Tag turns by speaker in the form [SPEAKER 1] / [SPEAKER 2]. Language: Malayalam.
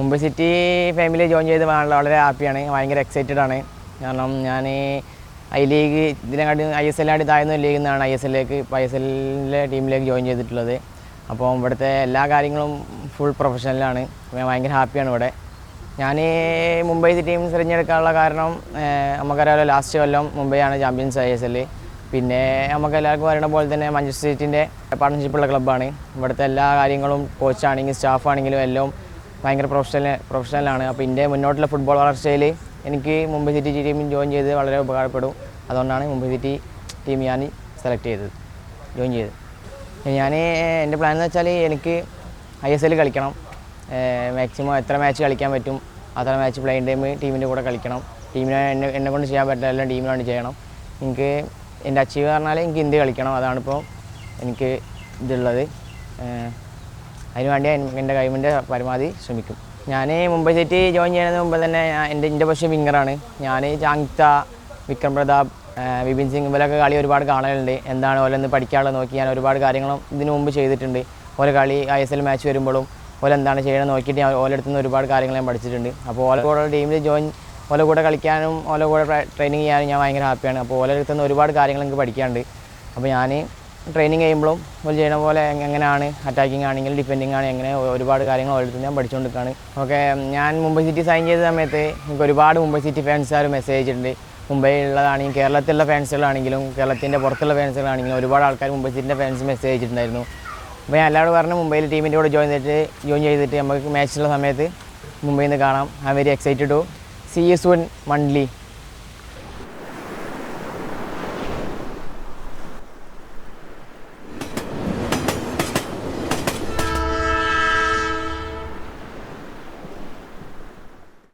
[SPEAKER 1] മുംബൈ സിറ്റി ഫാമിലി ജോയിൻ ചെയ്ത് വളരെ ഹാപ്പിയാണ്, ഭയങ്കര എക്സൈറ്റഡ് ആണ്. കാരണം ഞാൻ ഐ ലീഗ് ഇതിനെക്കാട്ടി ISL ആയിട്ട് താഴ്ന്ന ലീഗിൽ നിന്നാണ് ISL-ലേക്ക് ISL-ലെ ടീമിലേക്ക് ജോയിൻ ചെയ്തിട്ടുള്ളത്. അപ്പോൾ ഇവിടുത്തെ എല്ലാ കാര്യങ്ങളും ഫുൾ പ്രൊഫഷണലാണ്. ഞാൻ ഭയങ്കര ഹാപ്പിയാണ് ഇവിടെ. ഞാൻ മുംബൈ ടീം തിരഞ്ഞെടുക്കാനുള്ള കാരണം നമുക്കറിയാമല്ലോ, ലാസ്റ്റ് കൊല്ലം മുംബൈയാണ് ചാമ്പ്യൻസ് ISL. പിന്നെ നമുക്ക് എല്ലാവർക്കും അറിയണ പോലെ തന്നെ മാഞ്ചസ്റ്റർ സിറ്റിൻ്റെ പാർട്ണർഷിപ്പുള്ള ക്ലബ്ബാണ്. ഇവിടുത്തെ എല്ലാ കാര്യങ്ങളും കോച്ചാണെങ്കിലും സ്റ്റാഫാണെങ്കിലും എല്ലാം ഭയങ്കര പ്രൊഫഷണലാണ്. അപ്പോൾ ഇതിൻ്റെ മുന്നോട്ടുള്ള ഫുട്ബോൾ വളർച്ചയിൽ എനിക്ക് മുംബൈ സിറ്റി ടീമിൽ ജോയിൻ ചെയ്ത് വളരെ ഉപകാരപ്പെടും. അതുകൊണ്ടാണ് മുംബൈ സിറ്റി ടീം ഞാൻ ജോയിൻ ചെയ്തത്. ഞാൻ എൻ്റെ പ്ലാൻ എന്ന് വെച്ചാൽ എനിക്ക് ISL കളിക്കണം. മാക്സിമം എത്ര മാച്ച് കളിക്കാൻ പറ്റും അത്ര മാച്ച് പ്ലേയിങ് ടൈം ടീമിൻ്റെ കൂടെ കളിക്കണം. എന്നെ കൊണ്ട് ചെയ്യാൻ പറ്റില്ല, എല്ലാം ടീമിനാണ് ചെയ്യണം. എനിക്ക് എൻ്റെ അച്ചീവ് പറഞ്ഞാൽ എനിക്ക് ഇന്ത്യ കളിക്കണം. അതാണിപ്പോൾ എനിക്ക് ഇതുള്ളത്. അതിനുവേണ്ടി എൻ്റെ കഴിവിൻ്റെ പരമാവധി ശ്രമിക്കും. ഞാൻ മുംബൈ സിറ്റി ജോയിൻ ചെയ്യുന്നതിന് മുമ്പ് തന്നെ എൻ്റെ പക്ഷേ വിങ്ങറാണ്. ഞാൻ ചാങ്ത, വിക്രം പ്രതാപ്, വിപിൻ സിംഗ് ഇവരൊക്കെ കളി ഒരുപാട് കാണലുണ്ട്. എന്താണ് ഓരോന്ന് പഠിക്കാനുള്ളത് നോക്കി ഞാൻ ഒരുപാട് കാര്യങ്ങളും ഇതിനു മുമ്പ് ചെയ്തിട്ടുണ്ട്. ഓരോ കളി ISL മാച്ച് വരുമ്പോഴും ഓല എന്താണ് ചെയ്യണം നോക്കിയിട്ട് ഞാൻ ഓരോടുത്തുനിന്ന് ഒരുപാട് കാര്യങ്ങൾ ഞാൻ പഠിച്ചിട്ടുണ്ട്. അപ്പോൾ ഓല കൂടെ ടീമിൽ ഓല കൂടെ കളിക്കാനും ഓല കൂടെ ട്രെയിനിങ് ചെയ്യാനും ഞാൻ ഭയങ്കര ഹാപ്പിയാണ്. അപ്പോൾ ഓരോടുത്തുനിന്ന് ഒരുപാട് കാര്യങ്ങൾ എനിക്ക് പഠിക്കാനുണ്ട്. അപ്പോൾ ഞാൻ ട്രെയിനിങ് ചെയ്യുമ്പോഴും ഓല ചെയ്യണ പോലെ എങ്ങനെയാണ് അറ്റാക്കിംഗ് ആണെങ്കിലും ഡിഫെൻഡിങ് ആണ്, എങ്ങനെ ഒരുപാട് കാര്യങ്ങൾ ഓരോടുത്ത് ഞാൻ പഠിച്ചുകൊണ്ടിരിക്കുകയാണ്. ഓക്കെ, ഞാൻ മുംബൈ സിറ്റി സൈൻ ചെയ്ത സമയത്ത് എനിക്ക് ഒരുപാട് മുംബൈ സിറ്റി ഫാൻസുകാർ മെസ്സേജ് അയച്ചിട്ടുണ്ട്. മുംബൈയിലുള്ളതാണെങ്കിലും കേരളത്തിലുള്ള ഫാൻസുകളാണെങ്കിലും കേരളത്തിൻ്റെ പുറത്തുള്ള ഫാൻസുകളാണെങ്കിലും ഒരുപാട് ആൾക്കാർ മുംബൈ സിറ്റിൻ്റെ ഫാൻസ് മെസ്സേജ് അയച്ചിട്ടുണ്ടായിരുന്നു. അപ്പോൾ ഞാൻ എല്ലാവരും പറഞ്ഞു മുംബൈയിൽ ടീമിൻ്റെ കൂടെ ജോയിൻ ചെയ്തിട്ട് നമുക്ക് മാച്ചുള്ള സമയത്ത് മുംബൈയിൽ നിന്ന് കാണാം. I am very excited to see you soon മൺലി.